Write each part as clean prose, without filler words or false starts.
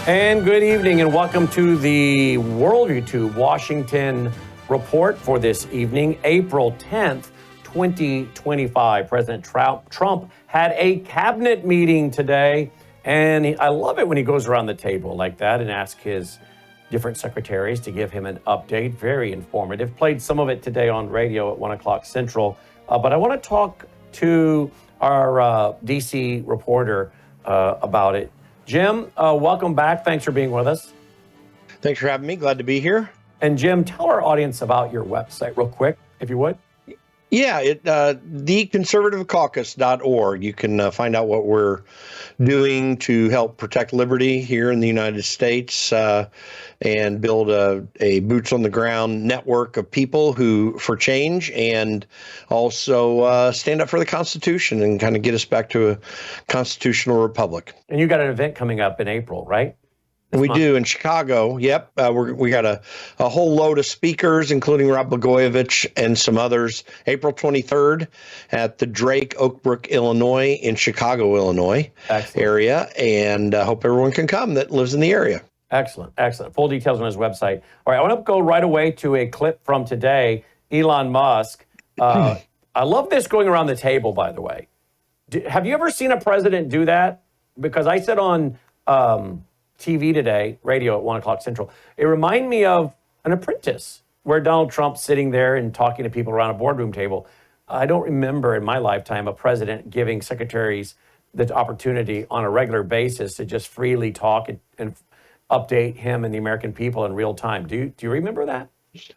And good evening and welcome to the World YouTube Washington report for this evening, April 10th, 2025. President Trump had a cabinet meeting today, and I love it when he goes around the table like that and asks his different secretaries to give him an update. Very informative. Played some of it today on radio at 1 o'clock Central. But I want to talk to our DC reporter about it. Jim, welcome back. Thanks for being with us. Thanks for having me. Glad to be here. And Jim, tell our audience about your website real quick, if you would. Yeah, theconservativecaucus.org. You can find out what we're doing to help protect liberty here in the United States and build a boots-on-the-ground network of people who for change, and also stand up for the Constitution and kind of get us back to a constitutional republic. And you got an event coming up in April, right? We do in Chicago. Yep. We got a whole load of speakers, including Rob Blagojevich and some others, April 23rd at the Drake Oak Brook, Illinois in Chicago, Illinois area. And I hope everyone can come that lives in the area. Excellent. Excellent. Full details on his website. All right. I want to go right away to a clip from today. Elon Musk. I love this going around the table, by the way. Have you ever seen a president do that? Because I said on TV today, radio at 1 o'clock Central, it reminded me of An Apprentice, where Donald Trump's sitting there and talking to people around a boardroom table. I don't remember in my lifetime a president giving secretaries the opportunity on a regular basis to just freely talk and update him and the American people in real time. Do you remember that?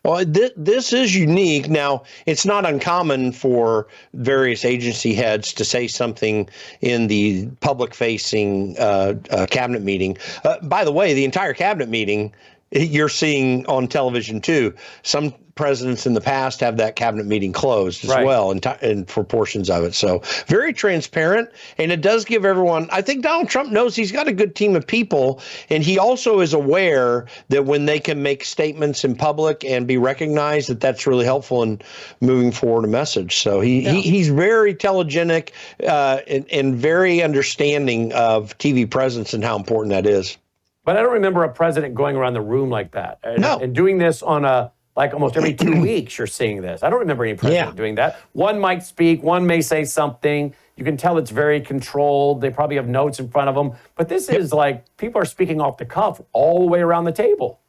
Well, this is unique. Now, it's not uncommon for various agency heads to say something in the public-facing cabinet meeting. By the way, the entire cabinet meeting you're seeing on television, too. Some presidents in the past have that cabinet meeting closed as well, and for portions of it. So very transparent, and it does give everyone, I think Donald Trump knows he's got a good team of people, and he also is aware that when they can make statements in public and be recognized, that's really helpful in moving forward a message. So he's very telegenic and very understanding of TV presence and how important that is. But I don't remember a president going around the room like that. And doing this on like almost every 2 weeks, you're seeing this. I don't remember any president doing that. One might speak, one may say something. You can tell it's very controlled. They probably have notes in front of them. But this is like people are speaking off the cuff all the way around the table.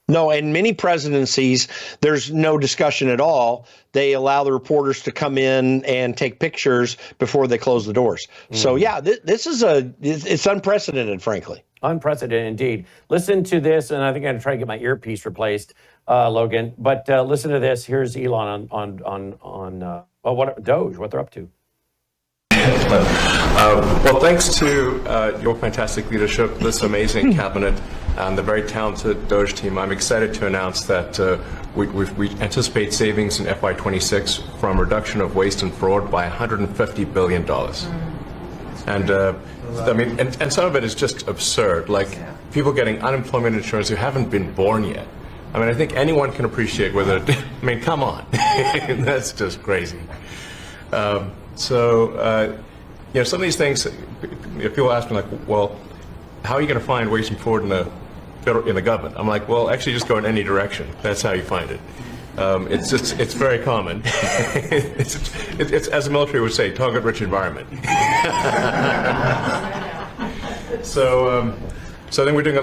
No, in many presidencies, there's no discussion at all. They allow the reporters to come in and take pictures before they close the doors. So, yeah, this is it's unprecedented, frankly. Unprecedented indeed. Listen to this, and I think I'm going to try to get my earpiece replaced, Logan. But listen to this. Here's Elon on DOGE, what they're up to. Well, thanks to your fantastic leadership, this amazing cabinet, and the very talented DOGE team, I'm excited to announce that we anticipate savings in FY26 from reduction of waste and fraud by $150 billion. And I mean, and some of it is just absurd, like people getting unemployment insurance who haven't been born yet. I mean, I think anyone can appreciate whether, I mean, come on, that's just crazy. You know, some of these things, people ask me like, well, how are you going to find waste and fraud in the government? I'm like, well, actually just go in any direction. That's how you find it. It's very common. it's as the military would say, target-rich environment. So I think we're doing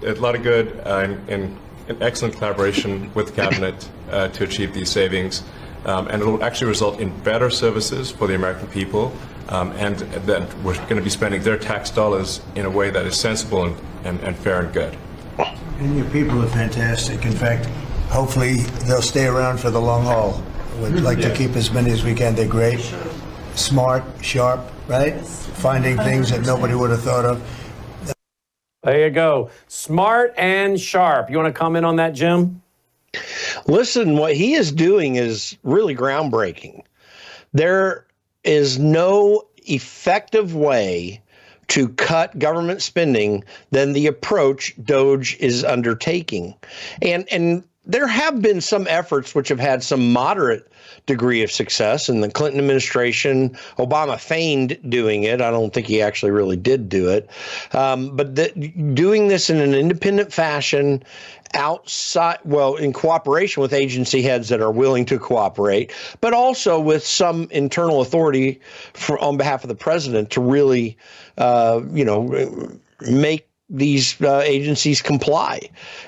a lot of good and excellent collaboration with the cabinet to achieve these savings, and it will actually result in better services for the American people, and that we're going to be spending their tax dollars in a way that is sensible and fair and good. And your people are fantastic. In fact, hopefully they'll stay around for the long haul. We'd like to keep as many as we can. They're great, smart, sharp, right? Finding things that nobody would have thought of. There you go. Smart and sharp. You want to comment on that, Jim? Listen, what he is doing is really groundbreaking. There is no effective way to cut government spending than the approach DOGE is undertaking. And there have been some efforts which have had some moderate degree of success in the Clinton administration. Obama feigned doing it. I don't think he actually really did do it. But doing this in an independent fashion outside, well, in cooperation with agency heads that are willing to cooperate, but also with some internal authority on behalf of the president to really, make these agencies comply.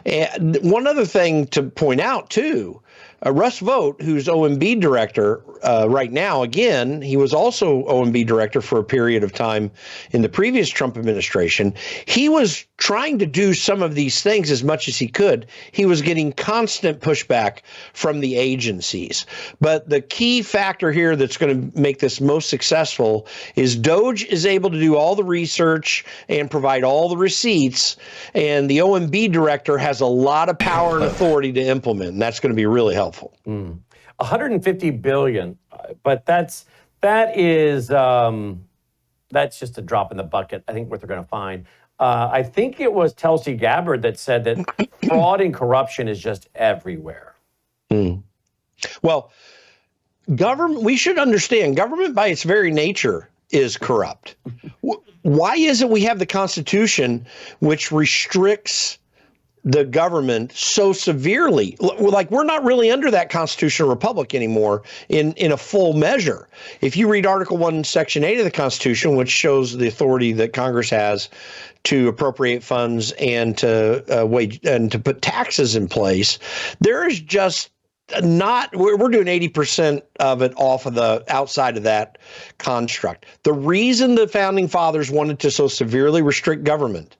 And one other thing to point out, too, Russ Vought, who's OMB director right now, again, he was also OMB director for a period of time in the previous Trump administration. He was trying to do some of these things as much as he could. He was getting constant pushback from the agencies. But the key factor here that's going to make this most successful is DOGE is able to do all the research and provide all the receipts, and the OMB director has a lot of power and authority to implement, and that's going to be really helpful. 150 billion, but that's just a drop in the bucket. I think what they're going to find. I think it was Tulsi Gabbard that said that fraud and corruption is just everywhere. Well, government, we should understand, government by its very nature is corrupt. Why is it we have the Constitution which restricts the government so severely? Like, we're not really under that constitutional republic anymore in a full measure. If you read Article 1, Section 8 of the Constitution, which shows the authority that Congress has to appropriate funds and to put taxes in place, there is just not, we're doing 80% of it off of the outside of that construct. The reason the founding fathers wanted to so severely restrict government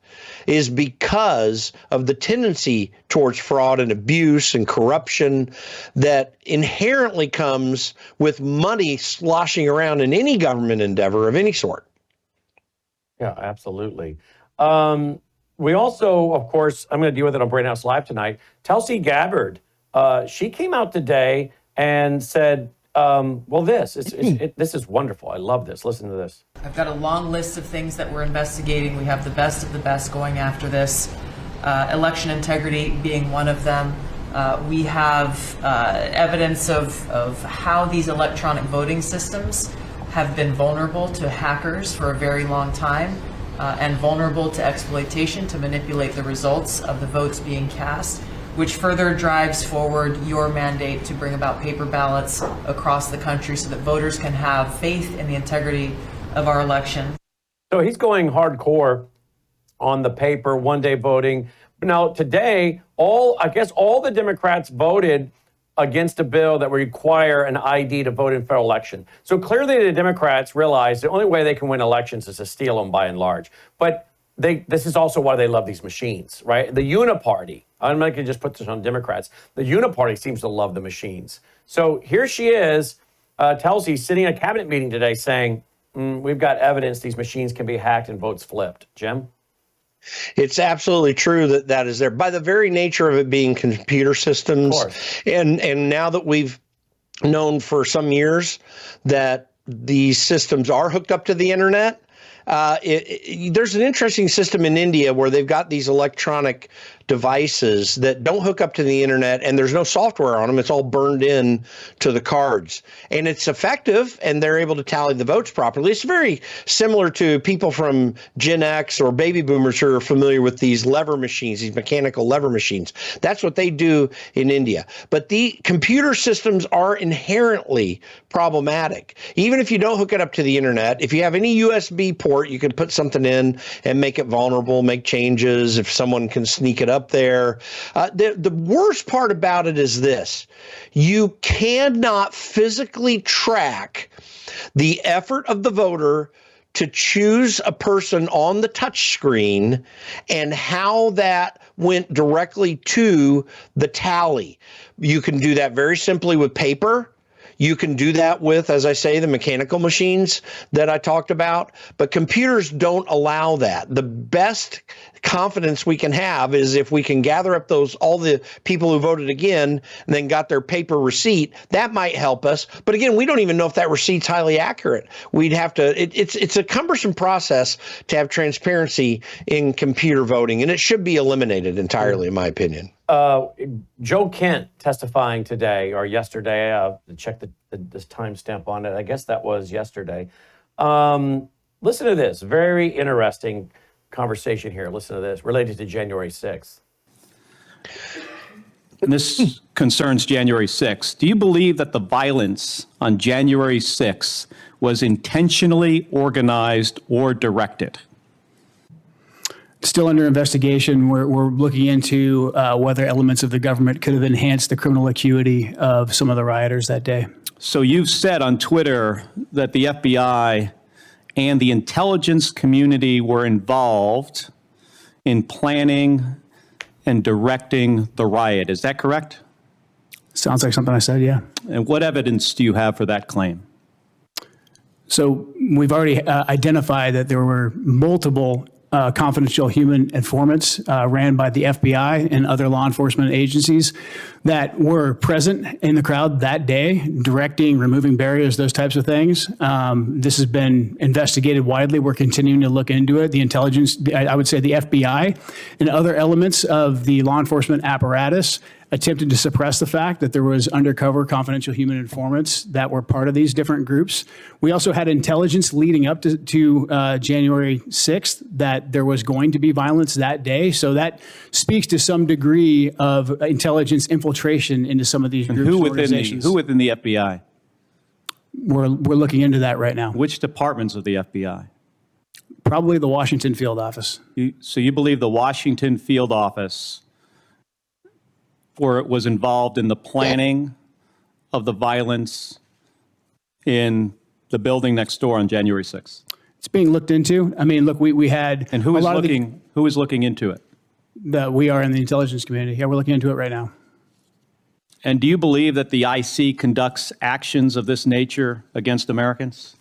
is because of the tendency towards fraud and abuse and corruption that inherently comes with money sloshing around in any government endeavor of any sort. Yeah, absolutely. We also, of course, I'm going to deal with it on Brain House Live tonight. Tulsi Gabbard, she came out today and said, this is wonderful. I love this. Listen to this. I've got a long list of things that we're investigating. We have the best of the best going after this. Election integrity being one of them. We have evidence of how these electronic voting systems have been vulnerable to hackers for a very long time and vulnerable to exploitation to manipulate the results of the votes being cast, which further drives forward your mandate to bring about paper ballots across the country so that voters can have faith in the integrity of our election. So he's going hardcore on the paper, one-day voting. Now, today, all the Democrats voted against a bill that would require an ID to vote in federal election. So clearly the Democrats realize the only way they can win elections is to steal them by and large. But this is also why they love these machines, right? The Uniparty, I'm not going to just put this on Democrats. The Uniparty seems to love the machines. So here she is, Tulsi, sitting in a cabinet meeting today saying, we've got evidence these machines can be hacked and votes flipped. Jim? It's absolutely true that is there by the very nature of it being computer systems. And now that we've known for some years that these systems are hooked up to the internet, there's an interesting system in India where they've got these electronic devices that don't hook up to the internet, and there's no software on them. It's all burned in to the cards, and it's effective, and they're able to tally the votes properly. It's very similar to people from Gen X or baby boomers who are familiar with these lever machines, these mechanical lever machines. That's what they do in India. But the computer systems are inherently problematic. Even if you don't hook it up to the internet, if you have any USB port, you can put something in and make it vulnerable, make changes if someone can sneak it up there. The worst part about it is this: you cannot physically track the effort of the voter to choose a person on the touch screen and how that went directly to the tally. You can do that very simply with paper. You can do that with, as I say, the mechanical machines that I talked about, but computers don't allow that. The best confidence we can have is if we can gather up all the people who voted again and then got their paper receipt. That might help us. But again, we don't even know if that receipt's highly accurate. We'd have to, it's a cumbersome process to have transparency in computer voting, and it should be eliminated entirely, in my opinion. Joe Kent testifying today or yesterday. Check this timestamp on it. I guess that was yesterday. Listen to this. Very interesting conversation here. Listen to this related to January 6th. And this concerns January 6th. Do you believe that the violence on January 6th was intentionally organized or directed? Still under investigation. We're looking into whether elements of the government could have enhanced the criminal acuity of some of the rioters that day. So you've said on Twitter that the FBI and the intelligence community were involved in planning and directing the riot. Is that correct? Sounds like something I said, yeah. And what evidence do you have for that claim? So we've already identified that there were multiple confidential human informants ran by the FBI and other law enforcement agencies that were present in the crowd that day, directing, removing barriers, those types of things. This has been investigated widely. We're continuing to look into it. The intelligence, I would say the FBI and other elements of the law enforcement apparatus attempted to suppress the fact that there was undercover confidential human informants that were part of these different groups. We also had intelligence leading up to January 6th that there was going to be violence that day. So that speaks to some degree of intelligence infiltration into some of these groups. Who within the FBI? We're looking into that right now. Which departments of the FBI? Probably the Washington field office. So you believe the Washington field office was involved in the planning of the violence in the building next door on January 6th? It's being looked into. I mean, look, we had and who is looking into it? That we are in the intelligence community. Yeah, we're looking into it right now. And do you believe that the IC conducts actions of this nature against Americans?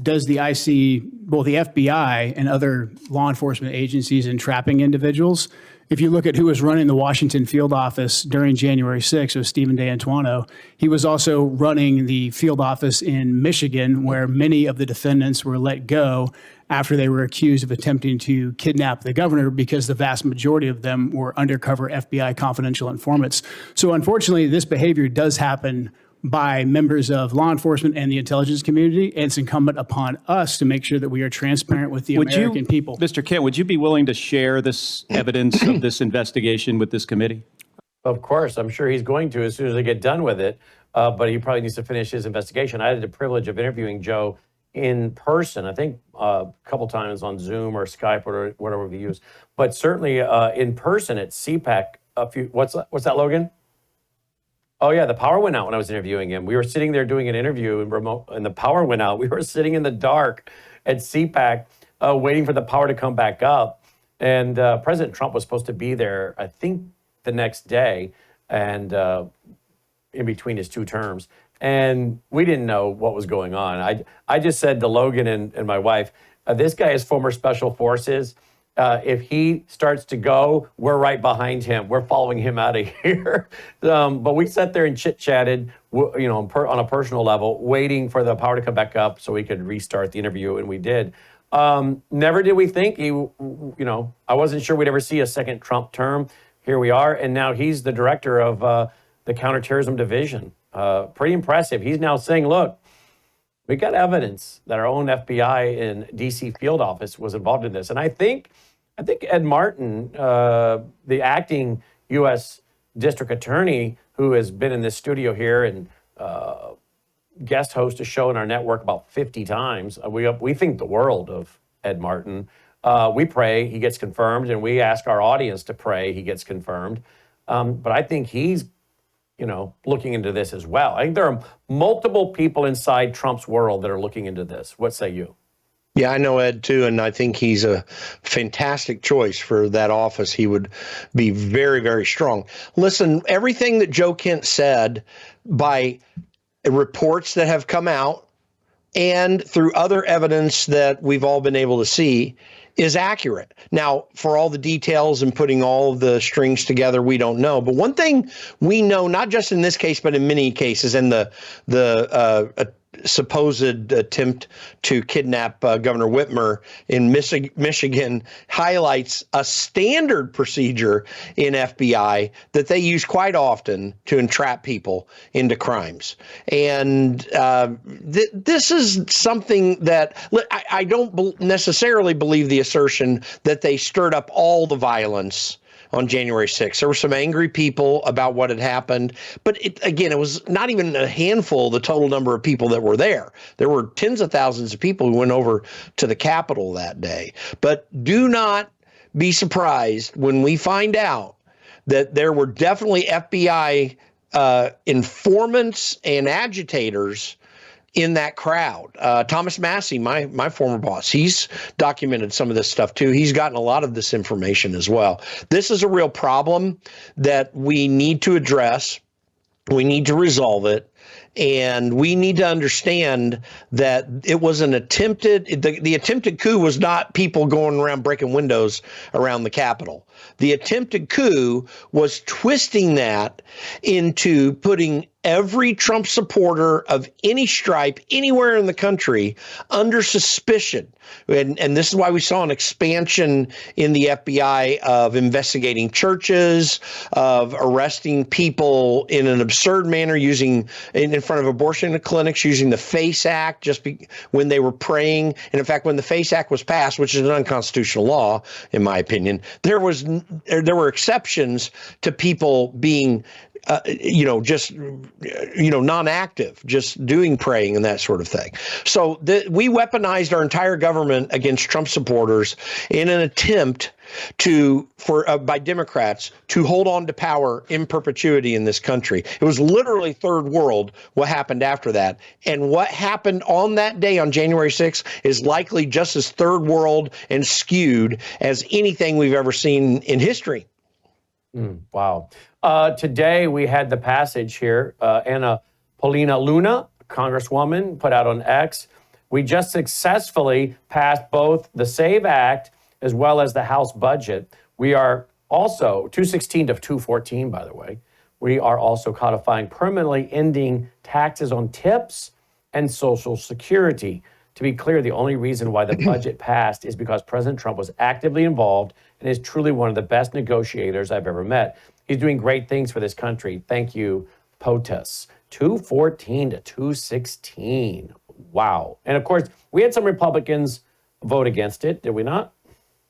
Does the IC, well, the FBI and other law enforcement agencies entrapping individuals? If you look at who was running the Washington field office during January 6th, it was Stephen DeAntuono. He was also running the field office in Michigan, where many of the defendants were let go after they were accused of attempting to kidnap the governor, because the vast majority of them were undercover FBI confidential informants. So unfortunately, this behavior does happen by members of law enforcement and the intelligence community, and it's incumbent upon us to make sure that we are transparent with the American people. Mr. Kent, would you be willing to share this evidence of this investigation with this committee? Of course, I'm sure he's going to as soon as I get done with it, but he probably needs to finish his investigation. I had the privilege of interviewing Joe in person, I think a couple times on Zoom or Skype or whatever we use, but certainly in person at CPAC what's that, Logan? Oh yeah, the power went out when I was interviewing him. We were sitting there doing an interview and the power went out. We were sitting in the dark at CPAC waiting for the power to come back up. And President Trump was supposed to be there, I think, the next day and in between his two terms. And we didn't know what was going on. I just said to Logan and my wife, this guy is former special forces. If he starts to go, we're right behind him. We're following him out of here. But we sat there and chit-chatted, on a personal level, waiting for the power to come back up so we could restart the interview, and we did. Never did we think I wasn't sure we'd ever see a second Trump term. Here we are, and now he's the director of the Counterterrorism Division. Pretty impressive. He's now saying, look, we got evidence that our own FBI and DC field office was involved in this. And I think Ed Martin, the acting U.S. District Attorney, who has been in this studio here and guest host a show in our network about 50 times, we think the world of Ed Martin. We pray he gets confirmed, and we ask our audience to pray he gets confirmed. But I think he's looking into this as well. I think there are multiple people inside Trump's world that are looking into this. What say you? Yeah, I know Ed too, and I think he's a fantastic choice for that office. He would be very, very strong. Listen, everything that Joe Kent said, by reports that have come out and through other evidence that we've all been able to see, is accurate. Now, for all the details and putting all of the strings together, we don't know. But one thing we know, not just in this case, but in many cases, and the supposed attempt to kidnap Governor Whitmer in Michigan highlights a standard procedure in FBI that they use quite often to entrap people into crimes. And this is something that I don't necessarily believe the assertion that they stirred up all the violence on January 6th. There were some angry people about what had happened, but it was not even a handful, the total number of people that were there. There were tens of thousands of people who went over to the Capitol that day. But do not be surprised when we find out that there were definitely FBI informants and agitators in that crowd. Thomas Massey, my former boss, he's documented some of this stuff too. He's gotten a lot of this information as well. This is a real problem that we need to address. We need to resolve it. And we need to understand that it was an the attempted coup was not people going around breaking windows around the Capitol. The attempted coup was twisting that into putting every Trump supporter of any stripe anywhere in the country under suspicion. And this is why we saw an expansion in the FBI of investigating churches, of arresting people in an absurd manner, using in front of abortion clinics, using the FACE Act when they were praying. And in fact, when the FACE Act was passed, which is an unconstitutional law, in my opinion, there were exceptions to people being non-active, just doing praying and that sort of thing. So we weaponized our entire government against Trump supporters in an attempt by Democrats to hold on to power in perpetuity in this country. It was literally third world what happened after that. And what happened on that day on January 6th is likely just as third world and skewed as anything we've ever seen in history. Wow. Today we had the passage here. Anna Paulina Luna, Congresswoman, put out on X. We just successfully passed both the SAVE Act as well as the House budget. We are also, 216 to 214, by the way, we are also codifying permanently ending taxes on tips and Social Security. To be clear, the only reason why the budget passed is because President Trump was actively involved and is truly one of the best negotiators I've ever met. He's doing great things for this country. Thank you, POTUS. 214 to 216. Wow. And of course, we had some Republicans vote against it, did we not?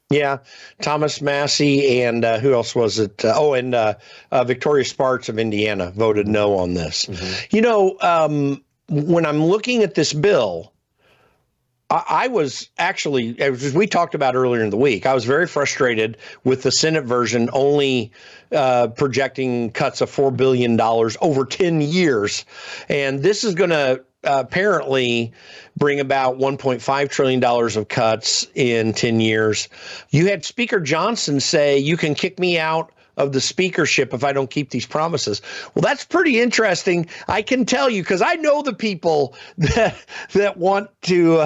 Yeah, Thomas Massey and who else was it? Victoria Sparks of Indiana voted no on this. Mm-hmm. When I'm looking at this bill, I was actually, as we talked about earlier in the week, I was very frustrated with the Senate version only projecting cuts of $4 billion over 10 years. And this is going to apparently bring about $1.5 trillion of cuts in 10 years. You had Speaker Johnson say, you can kick me out of the speakership if I don't keep these promises. Well, that's pretty interesting. I can tell you, because I know the people that want to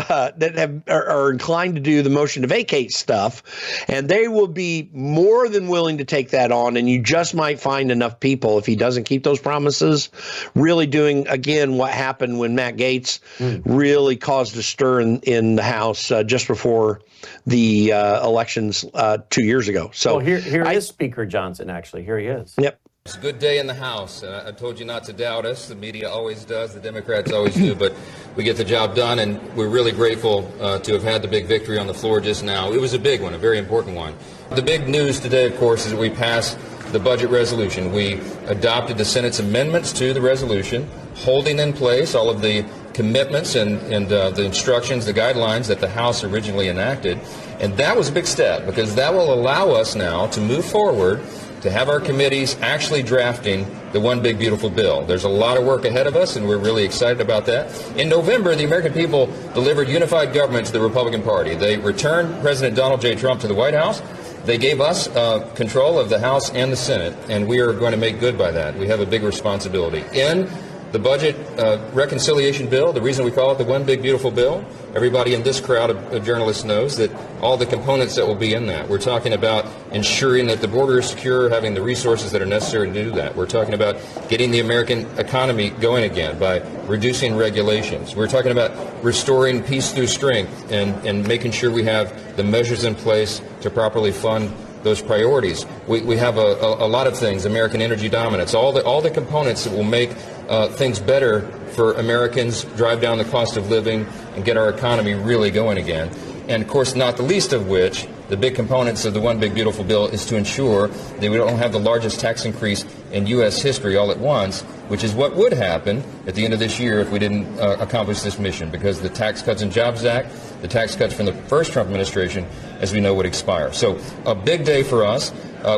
are inclined to do the motion to vacate stuff, and they will be more than willing to take that on. And you just might find enough people, if he doesn't keep those promises, really doing again what happened when Matt Gaetz really caused a stir in the House just before the elections 2 years ago. So here is Speaker Johnson. Actually, here he is. Yep. It's a good day in the House. I told you not to doubt us. The media always does. The Democrats always do. But we get the job done, and we're really grateful to have had the big victory on the floor just now. It was a big one, a very important one. The big news today, of course, is that we passed the budget resolution. We adopted the Senate's amendments to the resolution, holding in place all of the commitments and the instructions, the guidelines that the House originally enacted. And that was a big step, because that will allow us now to move forward, to have our committees actually drafting the one big beautiful bill. There's a lot of work ahead of us, and we're really excited about that. In November, the American people delivered unified government to the Republican Party. They returned President Donald J. Trump to the White House. They gave us control of the House and the Senate, and we are going to make good by that. We have a big responsibility. In The budget reconciliation bill, the reason we call it the One Big Beautiful Bill, everybody in this crowd of journalists knows that all the components that will be in that. We're talking about ensuring that the border is secure, having the resources that are necessary to do that. We're talking about getting the American economy going again by reducing regulations. We're talking about restoring peace through strength and making sure we have the measures in place to properly fund those priorities. We have a lot of things, American energy dominance, all the components that will make things better for Americans, drive down the cost of living, and get our economy really going again. And of course, not the least of which, the big components of the One Big Beautiful Bill is to ensure that we don't have the largest tax increase in U.S. history all at once, which is what would happen at the end of this year if we didn't accomplish this mission, because the Tax Cuts and Jobs Act, the tax cuts from the first Trump administration, as we know, would expire. So a big day for us.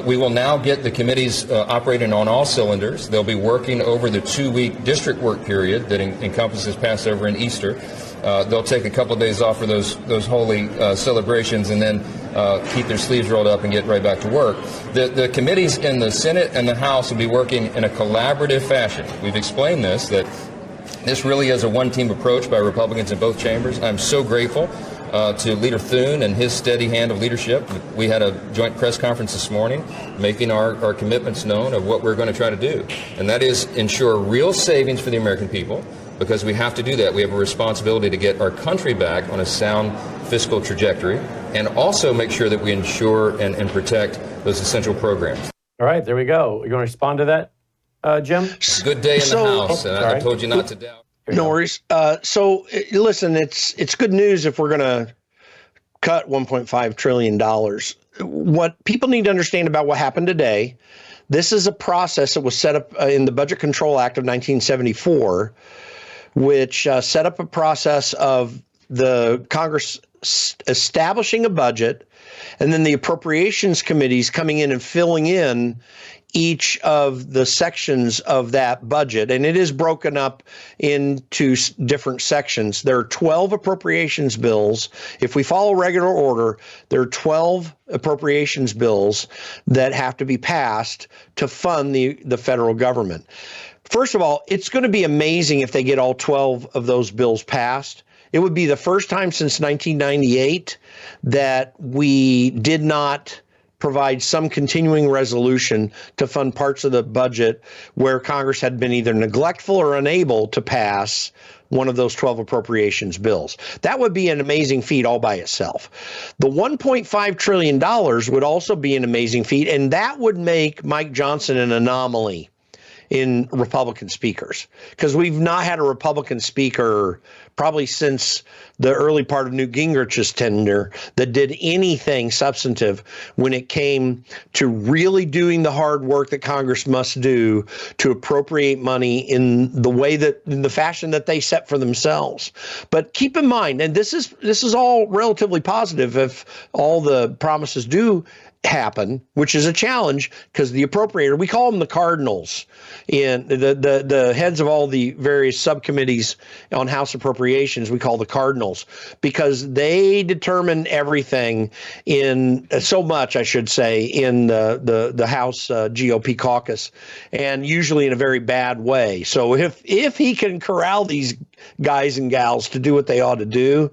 We will now get the committees operating on all cylinders. They'll be working over the 2-week district work period that encompasses Passover and Easter. They'll take a couple of days off for those holy celebrations and then keep their sleeves rolled up and get right back to work. The committees in the Senate and the House will be working in a collaborative fashion. We've explained this, that this really is a one-team approach by Republicans in both chambers. I'm so grateful to Leader Thune and his steady hand of leadership. We had a joint press conference this morning making our commitments known of what we're going to try to do. And that is ensure real savings for the American people, because we have to do that. We have a responsibility to get our country back on a sound fiscal trajectory, and also make sure that we ensure and protect those essential programs. All right, there we go. You want to respond to that, Jim? Good day in the House, and I told you not to doubt. No worries. So listen, it's good news if we're going to cut $1.5 trillion. What people need to understand about what happened today, this is a process that was set up in the Budget Control Act of 1974, which set up a process of the Congress establishing a budget and then the appropriations committees coming in and filling in each of the sections of that budget. And it is broken up into different sections. There are 12 appropriations bills. If we follow regular order, there are 12 appropriations bills that have to be passed to fund the federal government. First of all, it's going to be amazing if they get all 12 of those bills passed. It would be the first time since 1998 that we did not provide some continuing resolution to fund parts of the budget where Congress had been either neglectful or unable to pass one of those 12 appropriations bills. That would be an amazing feat all by itself. The $1.5 trillion would also be an amazing feat, and that would make Mike Johnson an anomaly in Republican speakers, because we've not had a Republican speaker probably since the early part of Newt Gingrich's tenure that did anything substantive when it came to really doing the hard work that Congress must do to appropriate money in the fashion that they set for themselves. But keep in mind, and this is all relatively positive if all the promises do happen, which is a challenge because the appropriator, we call them the cardinals, in the heads of all the various subcommittees on House appropriations, we call the cardinals, because they determine everything in so much, I should say, in the House GOP caucus, and usually in a very bad way. So if he can corral these guys and gals to do what they ought to do,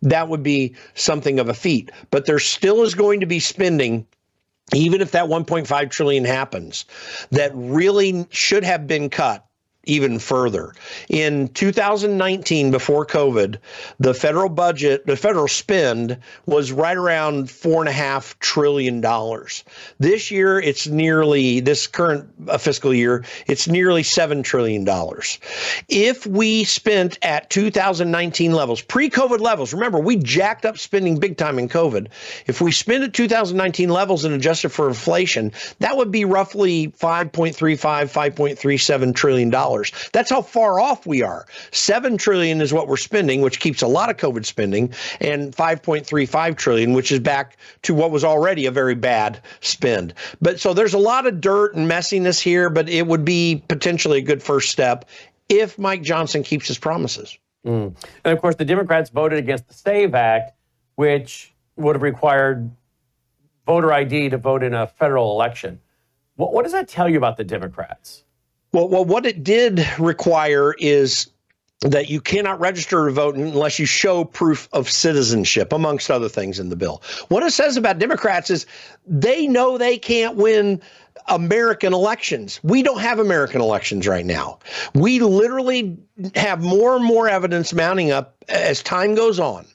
that would be something of a feat. But there still is going to be spending, even if that $1.5 trillion happens, that really should have been cut even further. In 2019, before COVID, the federal budget, the federal spend was right around $4.5 trillion. This year, this current fiscal year, it's nearly $7 trillion. If we spent at 2019 levels, pre-COVID levels, remember, we jacked up spending big time in COVID. If we spend at 2019 levels and adjusted for inflation, that would be roughly $5.37 trillion. That's how far off we are. $7 trillion is what we're spending, which keeps a lot of COVID spending, and $5.35 trillion, which is back to what was already a very bad spend. But so there's a lot of dirt and messiness here, but it would be potentially a good first step if Mike Johnson keeps his promises. And of course, the Democrats voted against the SAVE Act, which would have required voter ID to vote in a federal election. What does that tell you about the Democrats? Well, what it did require is that you cannot register to vote unless you show proof of citizenship, amongst other things in the bill. What it says about Democrats is they know they can't win American elections. We don't have American elections right now. We literally have more and more evidence mounting up as time goes on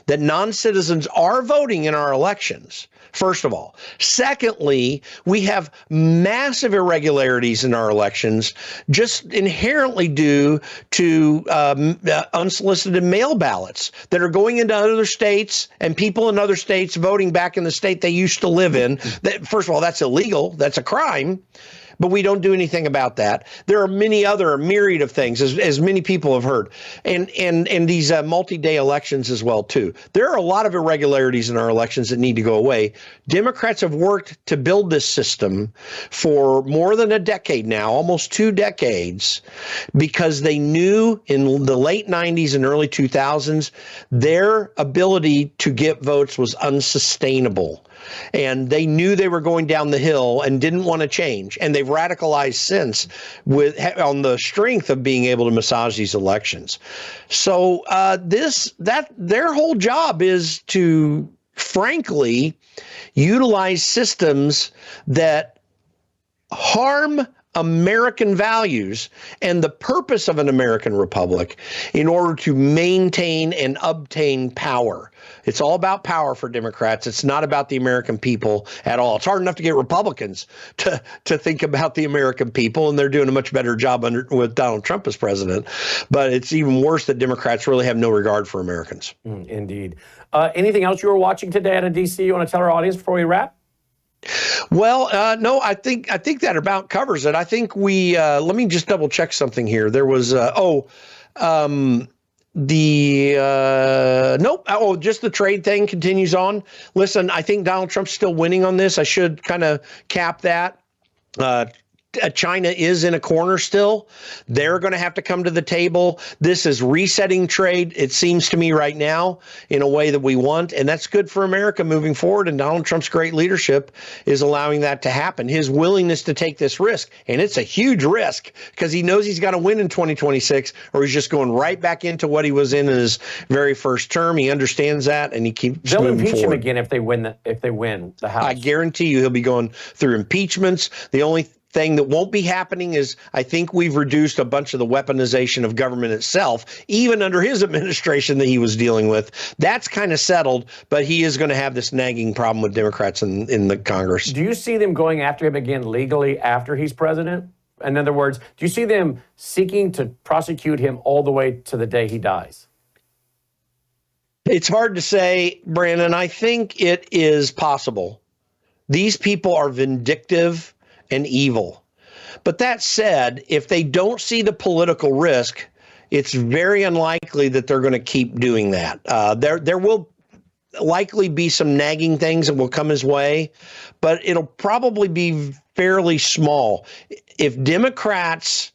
that non-citizens are voting in our elections, first of all. Secondly, we have massive irregularities in our elections just inherently due to unsolicited mail ballots that are going into other states and people in other states voting back in the state they used to live in. That, first of all, that's illegal. That's a crime. But we don't do anything about that. There are a myriad of things, as many people have heard, and these multi-day elections as well, too. There are a lot of irregularities in our elections that need to go away. Democrats have worked to build this system for more than a decade now, almost 2 decades, because they knew in the late 90s and early 2000s, their ability to get votes was unsustainable. And they knew they were going down the hill and didn't want to change. And they've radicalized since on the strength of being able to massage these elections. So their whole job is to, frankly, utilize systems that harm American values and the purpose of an American republic in order to maintain and obtain power. It's all about power for Democrats. It's not about the American people at all. It's hard enough to get Republicans to think about the American people, and they're doing a much better job with Donald Trump as president. But it's even worse that Democrats really have no regard for Americans. Indeed. Anything else you were watching today out of D.C. you want to tell our audience before we wrap? Well, no, I think that about covers it. I think we let me just double check something here. There was just the trade thing continues on. Listen, I think Donald Trump's still winning on this. I should kind of cap that. China is in a corner still. They're going to have to come to the table. This is resetting trade, it seems to me right now, in a way that we want. And that's good for America moving forward. And Donald Trump's great leadership is allowing that to happen. His willingness to take this risk. And it's a huge risk because he knows he's got to win in 2026 or he's just going right back into what he was in his very first term. He understands that and he keeps They'll moving impeach forward. him again if they win the House. I guarantee you he'll be going through impeachments. The only thing that won't be happening is I think we've reduced a bunch of the weaponization of government itself, even under his administration that he was dealing with. That's kind of settled, but he is going to have this nagging problem with Democrats in the Congress. Do you see them going after him again legally after he's president? In other words, do you see them seeking to prosecute him all the way to the day he dies? It's hard to say, Brandon. I think it is possible. These people are vindictive and evil. But that said, if they don't see the political risk, it's very unlikely that they're going to keep doing that. There will likely be some nagging things that will come his way, but it'll probably be fairly small. If Democrats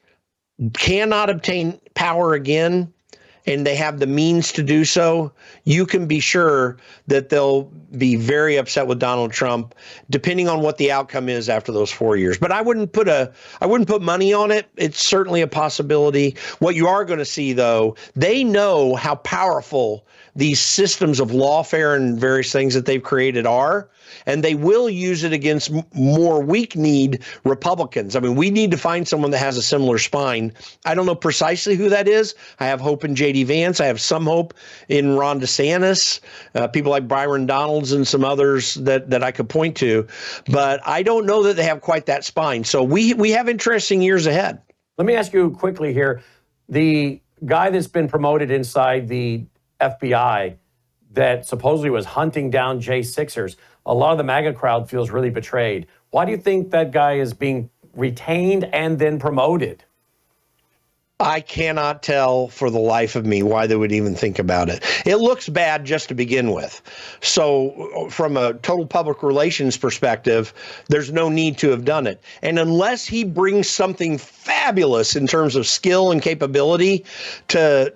cannot obtain power again, and they have the means to do so, you can be sure that they'll be very upset with Donald Trump, depending on what the outcome is after those 4 years. But I wouldn't put money on it. It's certainly a possibility. What you are going to see, though, they know how powerful these systems of lawfare and various things that they've created are, and they will use it against more weak-kneed Republicans. I mean, we need to find someone that has a similar spine. I don't know precisely who that is. I have hope in J.D. Vance. I have some hope in Ron DeSantis, people like Byron Donalds and some others that I could point to. But I don't know that they have quite that spine. So we have interesting years ahead. Let me ask you quickly here. The guy that's been promoted inside the FBI that supposedly was hunting down J6ers, a lot of the MAGA crowd feels really betrayed. Why do you think that guy is being retained and then promoted? I cannot tell for the life of me why they would even think about it. It looks bad just to begin with. So from a total public relations perspective, there's no need to have done it. And unless he brings something fabulous in terms of skill and capability to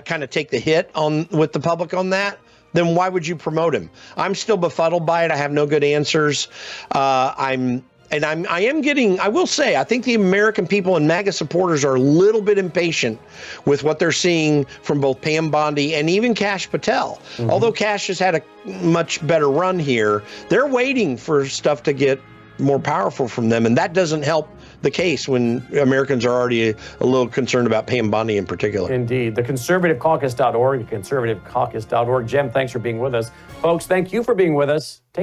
kind of take the hit on with the public on that, then why would you promote him? I'm still befuddled by it. I have no good answers. I'm And I will say, I think the American people and MAGA supporters are a little bit impatient with what they're seeing from both Pam Bondi and even Kash Patel. Although Kash has had a much better run here, they're waiting for stuff to get more powerful from them. And that doesn't help the case when Americans are already a little concerned about Pam Bondi in particular. Indeed. The conservativecaucus.org, conservativecaucus.org. Jem, thanks for being with us. Folks, thank you for being with us.